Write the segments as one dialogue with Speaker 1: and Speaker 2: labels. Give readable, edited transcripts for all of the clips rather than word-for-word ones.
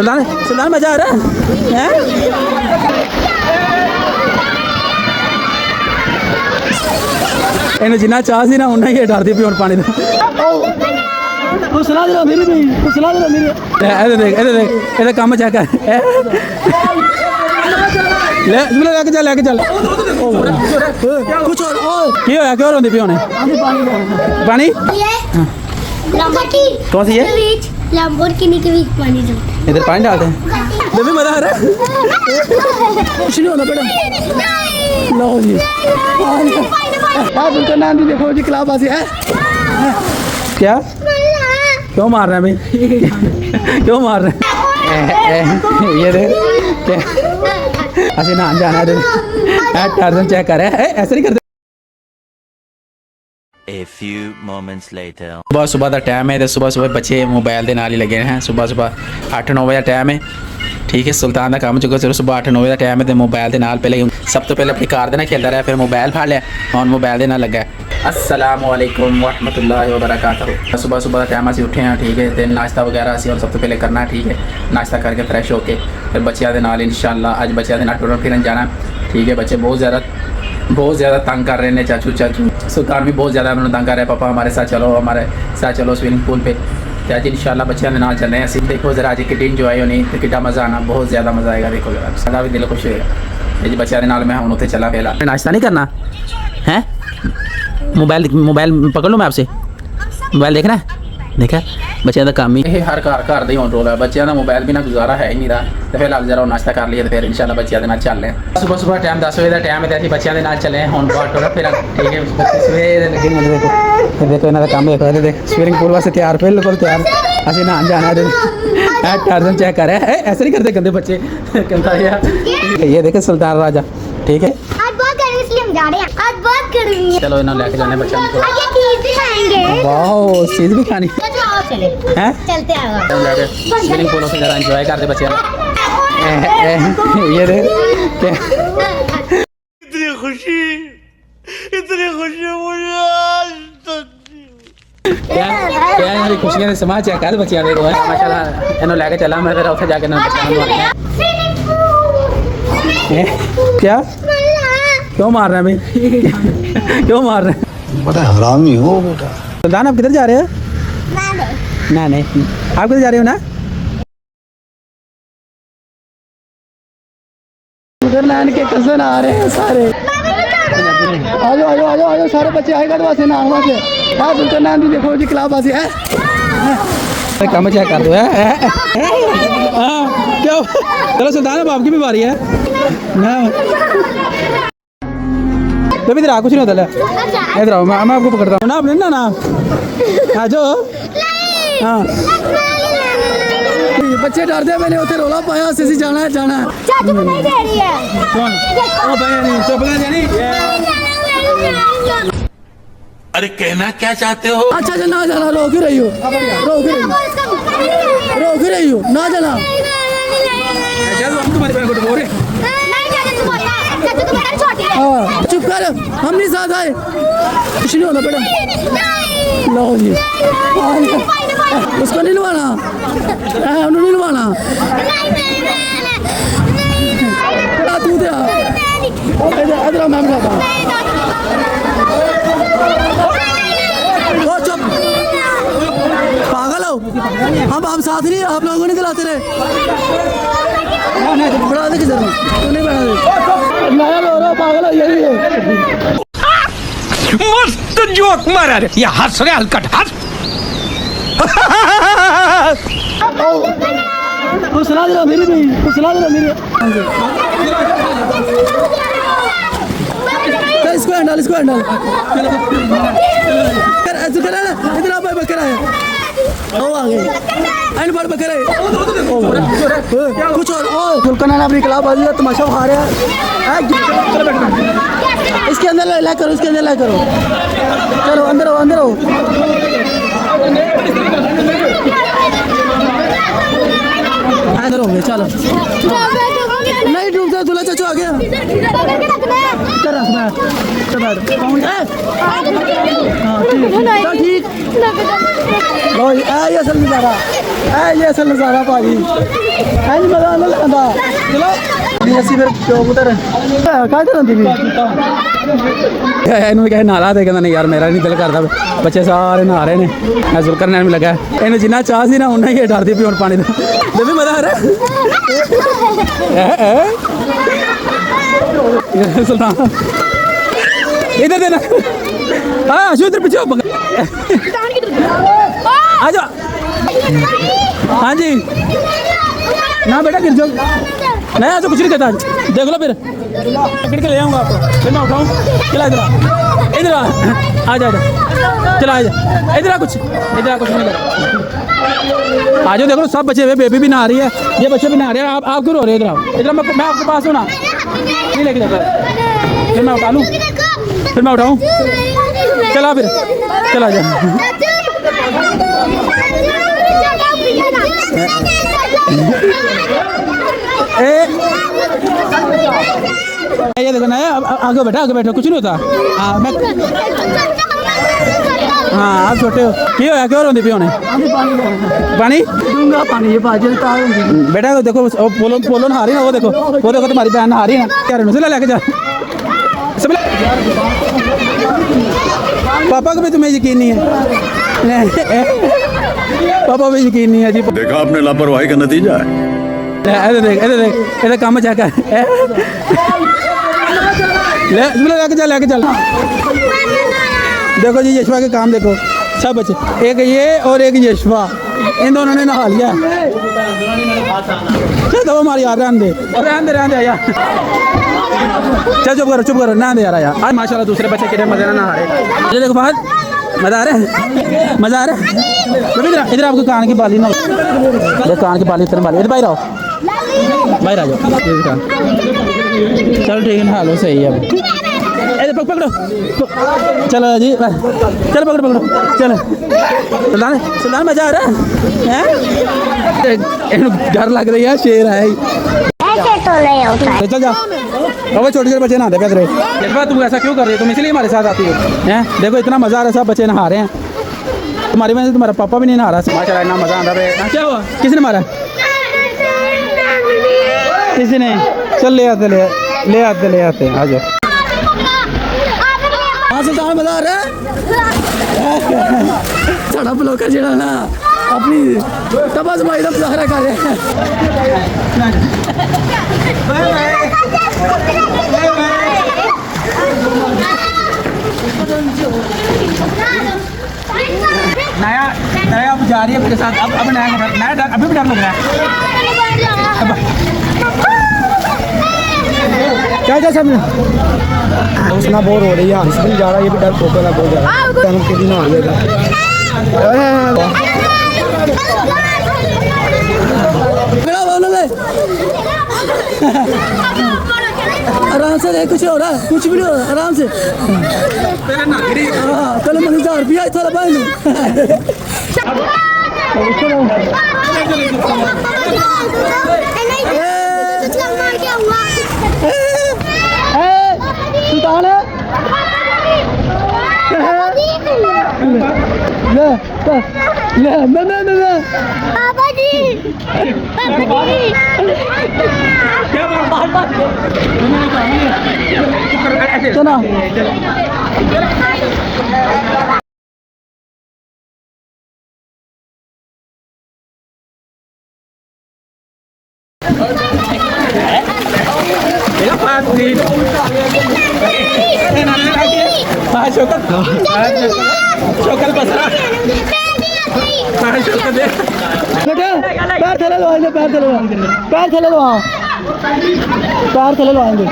Speaker 1: सुल्तान मजा आ रहा है? इन्हें जिन्ना चाह सी ना उन्ना ही डरदी पी पानी का। सुला दे मेरी भी सुला दे मेरी। ए देख काम चेक कर लेके चल कुछ और की होया क्यों रोंदी पी होने पानी कौन सी है
Speaker 2: लैम्बोर्गिनी के बीच पानी दो
Speaker 1: इधर पानी डालते हैं बेबी मजा आ रहा है कुछ नहीं होना बेटा लो जी बिल्कुल नानी देखो जी क्लाबाजी है क्या क्यों मार रहे हैं भाई क्यों मार रहे हैं ये देख ऐसे ना जाना है टार्जन चेक कर रहे हैं ऐसे नहीं करते।
Speaker 3: A few moments later.
Speaker 1: सुबह का टाइम है तो सुबह बच्चे मोबाइल के नाल ही लगे हैं। सुबह 8-9 बजे टाइम है ठीक है। सुल्तान का काम चुका चलो सुबह 8-9 बजे टाइम है तो मोबाइल के नाल पहले सब तो पहले अपनी कार देना खेलता रहा फिर मोबाइल फाड़ लिया और मोबाइल देना लगा। अस्सलाम वालेकुम वरहमतुल्लाहि वबरकातुहू। सुबह का टाइम असी उठे हैं ठीक है तो नाश्ता वगैरह असी और सब तो पहले करना ठीक है। नाश्ता करके फ्रैश होके फिर बच्चों के नाल इंशाअल्लाह अज बच्चों के नाल टुरन फिरन जाना ठीक है। बच्चे बहुत ज़्यादा तंग कर रहे हैं चाचू सुल्तान भी बहुत ज़्यादा मैंने तंग कर रहे हैं पापा हमारे साथ चलो स्विमिंग पूल पे तो अज इंशाअल्लाह बच्चों के नाल चलने हैं असी। देखो जरा अज कि इंजॉय होनी तो कि मज़ा आना बहुत ज़्यादा मज़ा आएगा। देखो जरा सारा भी दिल खुश होएगा जी बच्चों के नाल मैं हूँ उत्थे चला पहला। नाश्ता नहीं करना है मोबाइल पकड़ लो मैं आपसे मोबाइल देखना है देखा बच्चों का काम ही हर घर का होने रोल है। बच्चों का मोबाइल बिना गुजारा है ही नहीं रहा तो फिर लग जरा नाश्ता कर लिए तो फिर इंशाल्लाह बच्चों के नाल चल रहे हैं। सुबह टाइम 10 बजे का टाइम है तो अभी बच्चों के नाल चले हूँ फिर ठीक है। बच्चे सवेरे लगे देखो इन्हों का काम देखो देख स्विमिंग पूल वास्ते तैयार बिल्कुल तैयार अभी नहान जाना है टार्जन चेक कर रहे हैं ऐसे नहीं करते गंदे बच्चे कहता ये देखे सुल्तान राजा ठीक है। चलो इन्हें लेके जाने बच्चों को वाह चीज भी खानी है
Speaker 2: चलते
Speaker 1: स्विमिंग पूल से जरा एंजॉय करते बच्चे ये देख
Speaker 3: इतनी खुशी
Speaker 1: क्या यार खुशियां ने समाज चेक कर बच्चे देखो माशाल्लाह इन्हों लेके चला मैं फिर उसे जाके ना क्या क्यों मार रहे हैं भाई क्यों मार रहे हैं
Speaker 4: बड़ा हरामी हो बेटा।
Speaker 1: सुल्तान आप किधर जा रहे हो ना नहीं आप किधर जा रहे हो ना उधर नान के कजन आ रहे हैं सारे आ जाओ सारे बच्चे आएगा तो वैसे नान वहाँ से हाँ बिल्कुल नान भी देखो जी क्लाबाजी है काम चेक कर दो क्या चलो सुल्तान अब आपकी भी बारी है ना तो इधर आ कुछ नहीं होता इधर आओ मैं आपको पकड़ता हूँ ना अपने ना आ जाओ हाँ बच्चे डरते मैंने उधर रोला पाया से जाना है
Speaker 2: चाचू को नहीं दे रही है
Speaker 1: कौन ओ भाई नहीं चपला जानी
Speaker 3: अरे कहना क्या चाहते हो?
Speaker 1: अच्छा ना जाना रोक ही रही हो ना जाना तुम्हारे पैर को बोरे हाँ चुप कर हम नहीं साथ आए कुछ नहीं होना बेटा लो जी उसको नहीं लुभाना उन्होंने नहीं लुभाना तू दे इधर मैं बताता हूँ चुप पागल हो हम साथ नहीं आप लोगों ने खिलाते रहे बढ़ा दे किधर तू नहीं बढ़ा दे नया लो रहा पागल हो यही है
Speaker 5: मस्त जोक मारा रे ये हंस रहे हलकट हंस
Speaker 1: सुना दे मेरी भी सुना दे मेरी इसको हैंडल ऐसे करा ना इधर आप बकरा है ओ आ गए एंड बड़ बकरा है कुछ और फुलकना ने अपनी क्लाब बाजी का तमाशा खा रहा है चलो बैठो इसके अंदर ला करो चलो अंदर हो अंदर हो गए चलो नहीं डूबता दूल्हा चाचू आ गया चल ठीक
Speaker 4: लो जी ये असल नज़ारा ये असल नज़ारा भाजी है जी मज़ा नहीं आता चलो जी असी फिर चौक उधर क्या करती भी ਇਹਨੂੰ ਕਹੇ ਨਾਲਾ ਤੇ ਕਹਿੰਦਾ ਨਹੀਂ ਯਾਰ ਮੇਰਾ ਨਹੀਂ ਦਿਲ ਕਰਦਾ ਬੱਚੇ ਸਾਰੇ ਨਹਾ ਰਹੇ ਨੇ ਮੈਂ ਜ਼ੁਲਕਰ ਨਾਲ ਵੀ ਲੱਗਾ ਇਹਨੂੰ ਜਿੰਨਾ ਚਾਹ ਸੀ ਨਾ ਉਨਾ ਹੀ ਡਰਦੀ ਪਈ ਹੁਣ ਪਾਣੀ ਦਾ ਬੇਬੀ ਮਜ਼ਾ ਆ ਰਿਹਾ सुल्तान इधर देना हाँ आशु इधर पीछे आ जाओ हाँ जी ना बेटा गिर जाओ नहीं आज कुछ नहीं कहता देख लो फिर पकड़ के ले आऊँगा आपको फिर मैं उठाऊँ चला इधर आ जा चला आ जा इधर कुछ नहीं कर आ जाओ देखो सब बच्चे बेबी भी नहा रही है ये बच्चे भी नहा रहे हैं आप क्यों रो रहे हैं इधर मैं आपके पास हूँ ना नहीं लेके जाता फिर मैं उठा लूँ फिर मैं उठाऊँ चला फिर चला जा ये देखो ना आगे बैठो कुछ नहीं होता हाँ मैं हाँ आप छोटे हो क्यों है क्यों रोंदी पियोने पानी दूंगा पानी ये बाजल तार बेटा देखो पोलो नहा रही ना वो देखो तुम्हारी बहन नहा रही है ना क्या रहने लेके जा सब पापा को भी तुम्हें यकीन नहीं है पापा भी यकीन नहीं है जी
Speaker 6: देखा आपने लापरवाही का नतीजा है
Speaker 4: देख काम चेक लेके चल देखो जी यशवा के काम देखो सब बच्चे एक ये और एक यशवा इन दोनों ने नहा लिया चल दो हमारी यार रहने दे यार चल चुप करो ना दे यार आज माशाल्लाह दूसरे बच्चे कितने मजे ना नहा रहे ये देखो बाहर मजा आ रहा है इधर आपको कान की बाली ना कान की बाली इतने बाली इधर बाहर आ जाओ चलो ठीक है नहा लो सही है पकड़ो चलो जी चलो पकड़ो चलो सुल्तान मजा आ रहा है डर लग रही है शेर है चल जा अब छोटे बच्चे नहाते पे तुम ऐसा क्यों कर रही हो तुम इसलिए हमारे साथ आती हो हैं देखो इतना मजा आ रहा है सब बच्चे नहा रहे हैं तुम्हारी वजह से तुम्हारा पापा भी नहीं नहा रहा माशाल्लाह इतना मजा आ रहा है क्या हुआ किसने मारा किसी ने चल ले आते आ जाओ सुल्तान मजा आ रहा है साड़ा ब्लॉकर जेड़ा ना अपनी तबाह जमाई का मुजाहरा कर रहे हैं नया अब जा रही है मेरे साथ अब नया अभी भी डर लग रहा है क्या सब उसना बोर हो रही है हंस भी जा रहा है ये भी डर पोकर है बहुत ज़्यादा टाइम के दिन आ जाएगा आराम से देख कुछ हो रहा है कुछ भी नहीं हो रहा आराम से चलो मैं 1000 रुपया थोड़ा भाई सुल्तान ले
Speaker 2: पापा जी
Speaker 4: चलो शौकत बसरा पैर थले लो आएंगे पैर थले लो आएंगे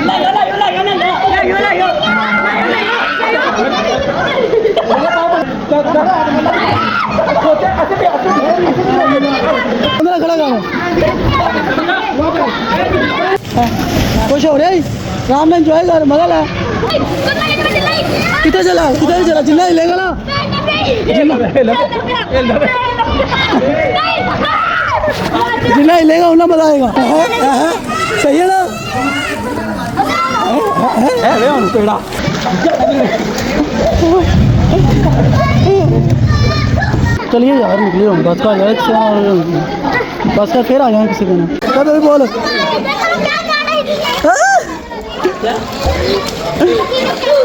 Speaker 4: खुश हो रहे राम में एंजॉय कर मजा ला किधर चला जिन्ना हिलेगा ना जिन्ना हिलेगा उतना मजा आएगा सही है ना चलिए यार निकलिए हम बस का यार बस का फिर आ जाए किसी दिन कब बोल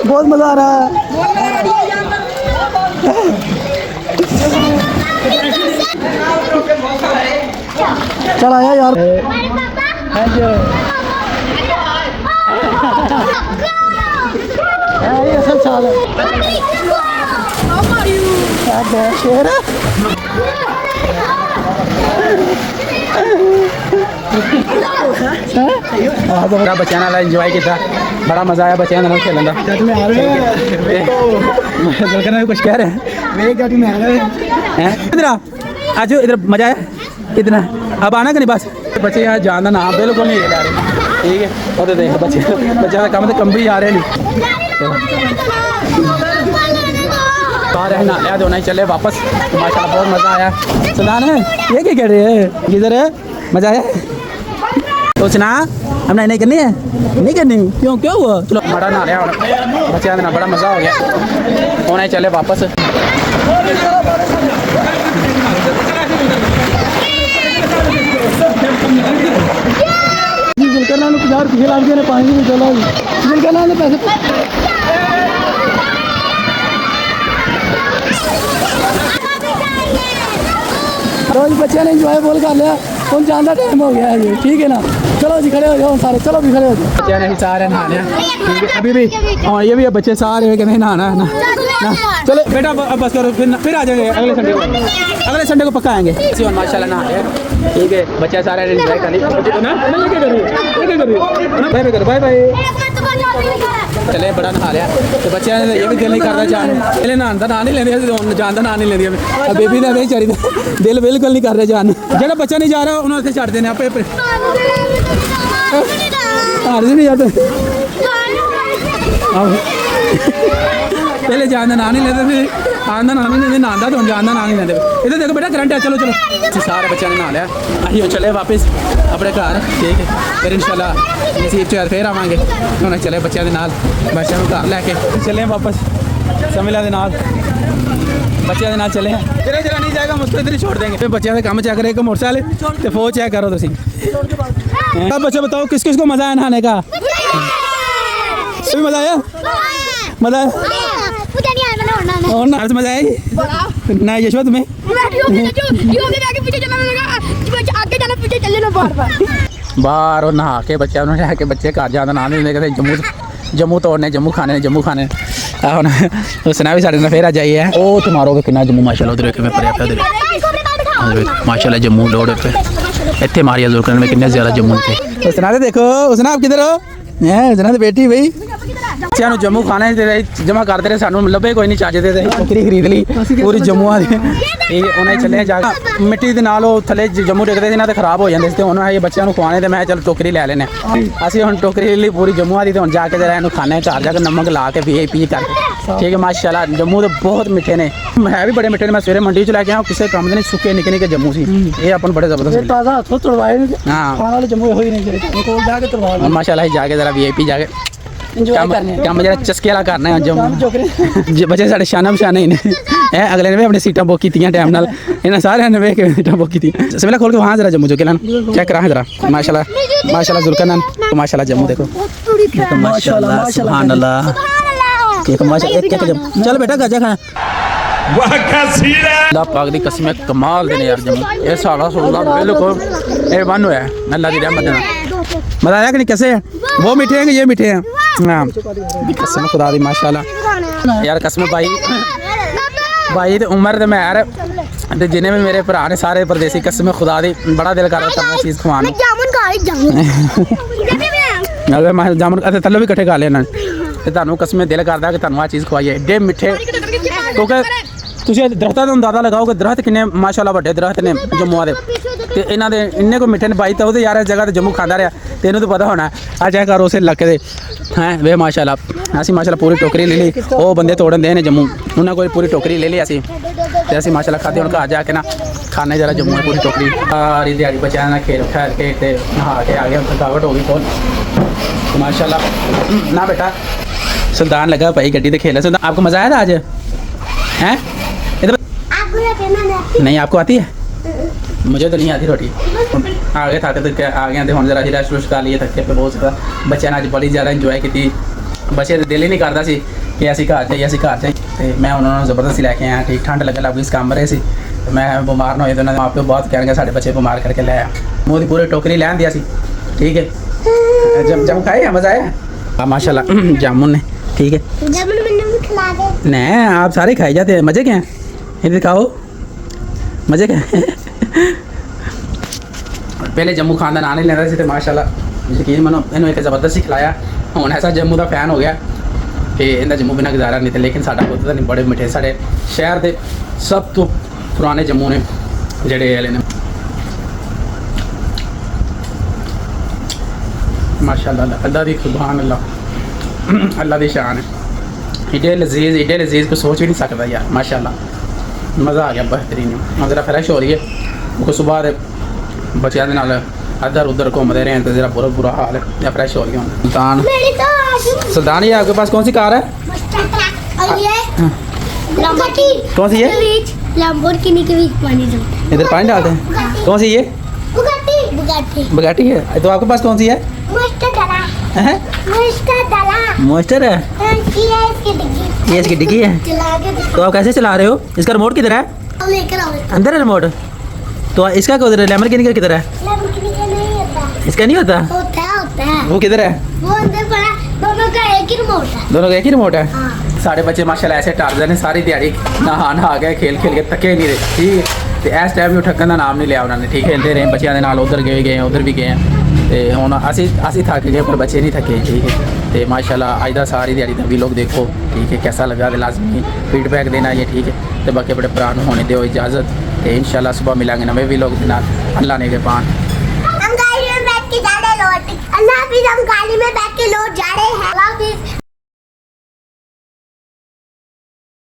Speaker 4: बहुत मज़ा आ रहा है चल आया यार ये सब चाल है क्या शेर
Speaker 1: बड़ा बच्चा नाल इंजॉय किया बड़ा मजा आया बच्चा नाल खेलने का कुछ कह रहे हैं इधर आज इधर मजा आया इतना अब आना कि नहीं बस बच्चे यहाँ जान का नाम बिल्कुल नहीं ले रहे ठीक है और देख बच्चे बच्चे का कम तो कम भी आ रहे नहीं सारे ना लिया दोनों ही चले वापस माशाल्लाह बहुत मज़ा आया सुना है ये क्या कह रहे हैं किधर है मज़ा आया तो सुना हमने नहीं करनी है नहीं करनी क्यों क्यों हुआ चलो बड़ा ना लिया बच्चे ना बड़ा मज़ा हो गया दोनों ही चले वापस
Speaker 4: करना 50 पिछले लाख देने 5 में चला करना पैसे रोज बच्चे ने इंजॉय बोल कर लिया कौन जानता टाइम हो गया है ये ठीक है ना चलो जी खड़े हो जाओ सारे चलो भी खड़े हो जाओ
Speaker 1: बच्चे ने सारे नहाने ठीक है अभी भी हाँ ये भी बच्चे सारे कहते नहाना है ना चलो बेटा अब बस करो फिर आ जाएंगे अगले संडे को पक्का आएंगे माशाल्लाह नहा है ठीक है बच्चे सारे एंजॉय कर बाय बाय चले बड़ा नहा लिया तो बच्चे ये भी दिल नहीं करता जान पहले नहाता ना नहीं लेंगे जान का ना नहीं लेंगे अब बेबी ने नहीं चाहिए दिल बिल्कुल नहीं कर रहे जान जो बच्चा नहीं जा रहा उन्होंने छड़ देने आप नहीं जाते पहले जान का ना नहीं लेते फिर आन का ना नहीं लेते नहाता तो जान का ना नहीं लेते इधर देखो बेटा करंट है चलो चलो सारे बच्चों ने नहा लिया अभी चले वापस अपने घर ठीक है फिर इंशाल्लाह नसीब च फिर आवांगे उन्हें चले बच्चों के नाल बच्चों को घर लैके चले वापस समझला के नाल बच्चों के नाल चले हैं जरा जरा नहीं जाएगा मुझको इधर ही छोड़ देंगे फिर बच्चों का काम चेक करें मोटरसाइकिल तो फोन चेक करो तुम अब बच्चे बताओ किस किस को मज़ा आया नहाने का मज़ा आया मज़ा आया और ना मज़ा आई ना यशवा तुम्हें बाहर और नहा के बच्चे उन्होंने आके बच्चे घर जाना ना नहीं कहते जम्मू तोड़ने जम्मू खाने उसने भी साढ़े फिर आ जाइए ओ तुम्हारो कितना जम्मू माशाल्लाह उधर मैं पड़े उधर माशाल्लाह जम्मू लोड इतने मारिया जोर करने में कितने ज़्यादा जम्मू थे उसने देखो उसने आप किधर हो उसने तो बेटी भाई बच्चों जम्मू खाने जमा करते रहे सानू लभे कोई नहीं चाचे दे टोकरी खरीद ली पूरी जम्मू ठीक है उन्हें चले जा मिट्टी के नाल थले जम्मू टिकते थे ना तो खराब हो जाते थे उन्होंने ये बच्चों को खुआने तो मैं चल टोकरी ले लेने असं हम टोकरी ली पूरी जम्मू की तो हम जाके जरा इन खाने घर जाकर नमक ला के VIP करके ठीक है माशाल्लाह जम्मू तो बहुत मिठे ने है भी बड़े मिठे ने मैं सवेरे मंडी च लैके आऊँ किसी काम नहीं सुके निके निके जम्मू से ये अपन बड़े जबरदस्त हाँ माशाल्लाह जाके जरा VIP जाके काम जरा चस्के वाला करना है जम्मू बच्चे साढ़े शाना बशाना ही ने अगले ने भी अपनी सीटा बुक की टाइम नाल इन्हें सारे ने वेख के सीटा बुक की सबला खोल के वहाँ जरा जम्मू चुके चेक करा जरा माशाल्लाह माशाल्लाह जुल्कन माशाल्लाह जम्मू देखो माशाल्लाह सुभान अल्लाह चल बेटा गजा खाना अल्लाह पाक दी कसम कमाल देने यार जम्मू ये सारा सोला बिल्कुल ए वन होया अल्लाह दी रहमत नाल मजा आया कि नहीं कैसे वो मीठे हैं कि ये मीठे हैं हाँ कसम खुदा दी माशाल्लाह यार कसम भाई तो उम्र तो मैं यार जिन्हें भी मेरे भरा ने सारे परदेसी कसम खुदा दी बड़ा दिल कर रहा था चीज़ खवाने जामुन तलो भी कट्ठे खा लेना ਤੁਹਾਨੂੰ कसम दिल करता कि ਤੁਹਾਨੂੰ आ चीज़ खवाइए एडे मिठे क्योंकि ਤੁਸੀਂ ਦਰਖਤਾਂ ਦਾ ਅੰਦਾਜ਼ਾ ਲਗਾਓ ਕਿ ਦਰਖਤ ਕਿੰਨੇ ਮਾਸ਼ਾਅੱਲਾ ਵੱਡੇ ਦਰਖਤ ਨੇ ਜੰਮੂ ਦੇ ਤੇ ਇਹਨਾਂ ਦੇ ਇੰਨੇ ਕੋ ਮਿੱਠੇ ਨੇ ਬਾਈ ਤਾਂ ਉਹਦੇ ਯਾਰ ਇਸ ਜਗ੍ਹਾ ਤੇ ਜੰਮੂ ਖਾਂਦਾ ਰਿਹਾ ਤੇ ਇਹਨੂੰ ਤਾਂ ਪਤਾ ਹੋਣਾ ਆ ਜਾਏ ਕਰ ਉਸੇ ਇਲਾਕੇ ਦੇ ਹੈ ਵੇ ਮਾਸ਼ਾਅੱਲਾ ਅਸੀਂ ਮਾਸ਼ਾਅੱਲਾ ਪੂਰੀ ਟੋਕਰੀ ਲੈ ਲਈ ਉਹ ਬੰਦੇ ਤੋੜਨ ਦੇ ਨੇ ਜੰਮੂ ਉਹਨਾਂ ਕੋਲ ਪੂਰੀ ਟੋਕਰੀ ਲੈ ਲਈ ਅਸੀਂ ਤੇ ਅਸੀਂ ਮਾਸ਼ਾਅੱਲਾ ਖਾਦੇ ਹੁਣ ਘਰ ਜਾ ਕੇ ਨਾ ਖਾਣੇ ਜਰਾ ਜੰਮੂ ਪੂਰੀ ਟੋਕਰੀ ਸਾਰੀ ਦਿਹਾੜੀ ਬਚਿਆ ਨਾ ਖੇਲ ਖੈਰ ਕੇ ਤੇ ਨਹਾ ਕੇ ਆ ਗਏ ਥਕਾਵਟ ਹੋ गई बहुत माशाल्लाह ना बेटा सुल्तान लगा भाई गड्डी तो खेला सुल्तान आपको मज़ा आया था आज हैं नहीं आपको आती है? मुझे तो नहीं आती रोटी। आगे था तो आ गए थे हम जरा रेस्ट रूस्ट कर लिए थके पे बहुत ज़्यादा बच्चे ने अज बड़ी ज़्यादा इंजॉय की। बच्चे दिल ही नहीं करता सी कि असी घर जाइए असी घर जाइए तो मैं उन्होंने ज़बरदस्ती लैके आया। ठीक ठंड लगन लग गई इस कमरे से मैं बीमार ना होए तो उन्होंने माँ प्यो बहुत कह साढ़े बच्चे बीमार करके ले आया। मुँह की पूरी टोकरी लैन दिया सी। ठीक है जब खाए मज़ा आया माशाल्लाह जामुन ने। ठीक है नहीं आप सारे खाए जाते हैं मज़े क्या हैं इधर खाओ मज़े क्या पहले जम्मू खान का नाम नहीं लेता तो माशाल्लाह यकीन मनो इन्होंने एक ज़बरदस्ती खिलाया हूँ ऐसा जम्मू का फैन हो गया कि इनका जम्मू बिना गुजारा नहीं था। लेकिन साडा पुत्त नहीं बड़े मिठे साढ़े शहर के सब तो पुराने जम्मू ने जड़े वाले ने माशाल्लाह अल्लाह दी सुभान अल्लाह अल्लाह दी शान है। इडे लजीज को सोच भी नहीं सकता यार माशाल्लाह मज़ा आ गया बेहतरीन। हम ज़रा फ्रैश हो रही है क्योंकि सुबह बच्चों के नाल इधर उधर घूमते रहे तो ज़रा बुरा हाल है या फ्रैश हो रही हूँ। सुल्तान ये आपके पास कौन सी कार है? कौन सी है?
Speaker 2: लैम्बोर्गिनी के बीच पानी
Speaker 1: इधर पानी डालते हैं। कौन सी ये? बुगाटी है। तो आपके पास कौन सी है? मोस्टर है। ये इसकी डिग्गी है। तो आप कैसे चला रहे हो? इसका रिमोट किधर है? अंदर है रिमोट। तो इसका किधर है? लैम्बोर्गिनी का किधर है? इसका नहीं होता?
Speaker 2: होता है।
Speaker 1: वो किधर है?
Speaker 2: वो अंदर पड़ा। दोनों का एक ही रिमोट है।
Speaker 1: दोनों का एक ही रिमोट है। साढ़े बच्चे माशाल्लाह ऐसे टारजन ने सारी दिहाड़ी नहा गए खेल के थके नहीं रहे। ठीक है तो इस टाइम भी ठक्कन का नाम नहीं लिया उन्होंने। ठीक खेलते रहे बच्चों के नाल उधर गए उधर भी गए तो हुण असी थक गए पर बच्चे नहीं थके। ठीक है तो माशाल्लाह अज का सारी दिहाड़ी का वीलॉग देखो। ठीक है कैसा लगा तो लाजमी फीडबैक देना है। ठीक है तो बाकी अपने भरा होने दो इजाज़त तो इंशाल्लाह सुबह मिलेंगे नवे वीलॉग के नाल। अल्लाह ने के पान
Speaker 2: हम गाड़ी में बैठ के जा रहे हैं लौट। अल्लाह हाफिज़ हम गाड़ी में